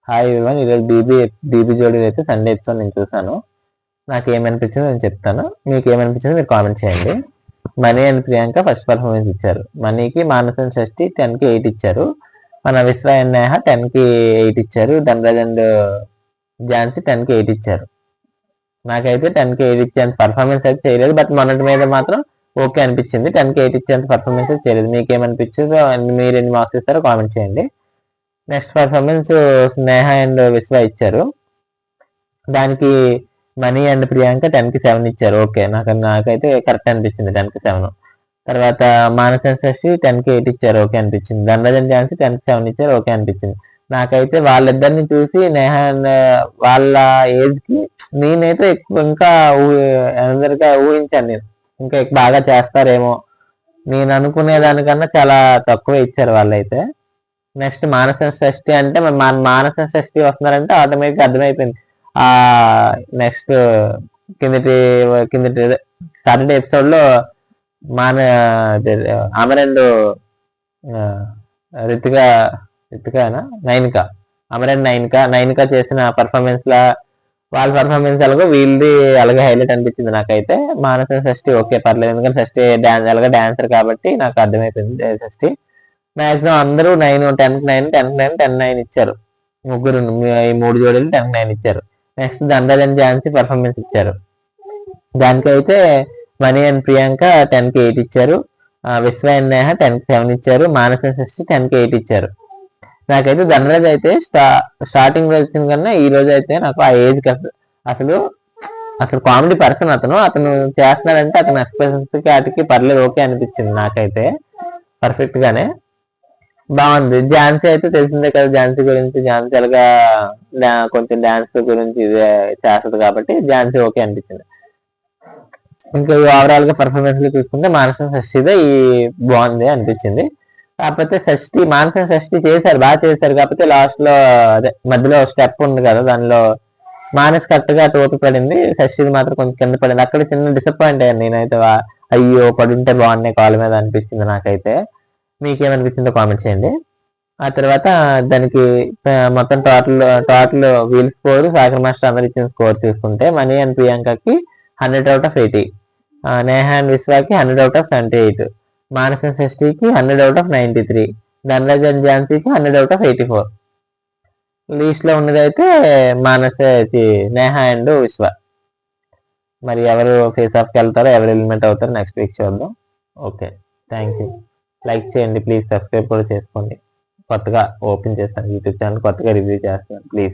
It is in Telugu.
హాయ్ ఎవరివన్, ఈరోజు బీబీ జోడీ అయితే సండే ఎపిసోడ్ నేను చూసాను. నాకు ఏమనిపించిందో నేను చెప్తాను, మీకు ఏమనిపించిందో మీరు కామెంట్ చేయండి. Money and Priyanka first performance ఇచ్చారు. మనీకి మానసం షష్ఠి 10కి 8 ఇచ్చారు. మన విశ్వ అండ్ నేహ 10కి 8 ఇచ్చారు. ధనరాజ్ అండ్ ఝాన్సీ 10కి 8 ఇచ్చారు. నాకైతే 10కి 8 ఇచ్చేంత పర్ఫార్మెన్స్ అయితే చేయలేదు, బట్ మొన్నటి మీద మాత్రం ఓకే అనిపించింది. 10కి 8 ఇచ్చేంత పర్ఫార్మెన్స్ అయితే చేయలేదు. మీకు ఏమనిపించిందో మీరు ఎన్ని మార్క్స్ ఇస్తారో కామెంట్ చేయండి. నెక్స్ట్ పర్ఫార్మెన్స్ స్నేహ అండ్ విశ్వ ఇచ్చారు. దానికి మనీ అండ్ ప్రియాంక 10కి 7 ఇచ్చారు. ఓకే, నాకైతే కరెక్ట్ అనిపించింది 10కి 7. తర్వాత మానస శశి 10కి 8 ఇచ్చారు. ఓకే అనిపించింది. ధనరాజన్ ఝాన్సీ 10కి 7 ఇచ్చారు. ఓకే అనిపించింది. నాకైతే వాళ్ళిద్దరిని చూసి నేహ వాళ్ళ ఏజ్ కి నేనైతే ఇంకా అందరిగా ఊహించాను. నేను ఇంకా బాగా చేస్తారేమో నేను అనుకునే దానికన్నా చాలా తక్కువ ఇచ్చారు వాళ్ళైతే. నెక్స్ట్ మానస షష్ఠి అంటే మానస షష్ఠి వస్తున్నారంటే ఆటోమేటిక్ అర్థమైపోయింది. ఆ నెక్స్ట్ కిందటి సాటర్డే ఎపిసోడ్ లో అమరెండు నైనిక చేసిన పర్ఫార్మెన్స్ లా వాళ్ళ పర్ఫార్మెన్స్ ఎలాగో వీళ్ళది అలాగే హైలైట్ అనిపించింది నాకైతే. మానస షష్ఠి ఓకే పర్లేదు, ఎందుకంటే షష్ఠి ఎలాగ డాన్సర్ కాబట్టి నాకు అర్థమైపోయింది షష్ఠి. మాక్సిమం అందరూ 9, 10కి 9, 10కి 9, 10, 9 ఇచ్చారు. ముగ్గురు ఈ 3 జోడీలు 10కి 9 ఇచ్చారు. Next Dhanraj and Jhansi performance ఇచ్చారు. దానికైతే మనీ అండ్ ప్రియాంక 10కి 8 ఇచ్చారు. విశ్వ అండ్ నేహ 10కి 7 ఇచ్చారు. మానస శశి 10కి 8 ఇచ్చారు. నాకైతే ధనరాజ్ అయితే స్టార్టింగ్ వచ్చిన కన్నా ఈ రోజు అయితే నాకు ఆ ఏజ్ అసలు కామెడీ పర్సన్. అతను చేస్తున్నాడంటే అతను ఎక్స్ప్రెషన్స్ కి వాటికి పర్లేదు, ఓకే అనిపించింది నాకైతే పర్ఫెక్ట్ గానే బాగుంది. ఝాన్సీ అయితే తెలిసిందే కదా, ఝాన్సీ గురించి. ఝాన్సీ ఎలాగా కొంచెం డాన్స్ గురించి ఇదే చేస్తుంది కాబట్టి ఝాన్సీ ఓకే అనిపించింది. ఇంకా ఓవరాల్ గా పర్ఫార్మెన్స్ లో చూసుకుంటే మానసం షష్ఠిదే ఈ బాగుంది అనిపించింది. కాకపోతే మానసం షష్ఠి చేశారు, బాగా చేశారు. కాకపోతే లాస్ట్ లో అదే మధ్యలో స్టెప్ ఉంది కదా, దానిలో మానస్ కరెక్ట్ గా టోపి పడింది, షష్ఠిది మాత్రం కొంచెం కింద పడింది. అక్కడ చిన్న డిసప్పాయింట్ అయ్యాను నేనైతే. అయ్యో పడుంటే బాగున్నాయి కాళ్ళ మీద అనిపించింది నాకైతే. మీకేమనిపించిందో కామెంట్ చేయండి. ఆ తర్వాత దానికి మొత్తం టోటల్ వీల్ స్కోర్ సాగర్ మాస్టర్ అందరు ఇచ్చిన స్కోర్ చూసుకుంటే మనీ అండ్ ప్రియాంకకి 100/80, నేహ అండ్ విశ్వాకి 100/78, మానస షష్ఠికి 100/93, ధనరాజ్ అండ్ ఝాన్సీకి 100/84. లీస్ట్ లో ఉన్నదైతే నేహ అండ్ విశ్వ. మరి ఎవరు ఫేస్ ఆఫ్కి వెళ్తారో, ఎవరు ఎలిమెంట్ అవుతారో నెక్స్ట్ వీక్ చూద్దాం. Okay, thank you. లైక్ చేయండి ప్లీజ్, సబ్స్క్రైబ్ కూడా చేసుకోండి. కొత్తగా ఓపెన్ చేస్తాను యూట్యూబ్ ఛానల్, కొత్తగా రివ్యూ చేస్తాను ప్లీజ్.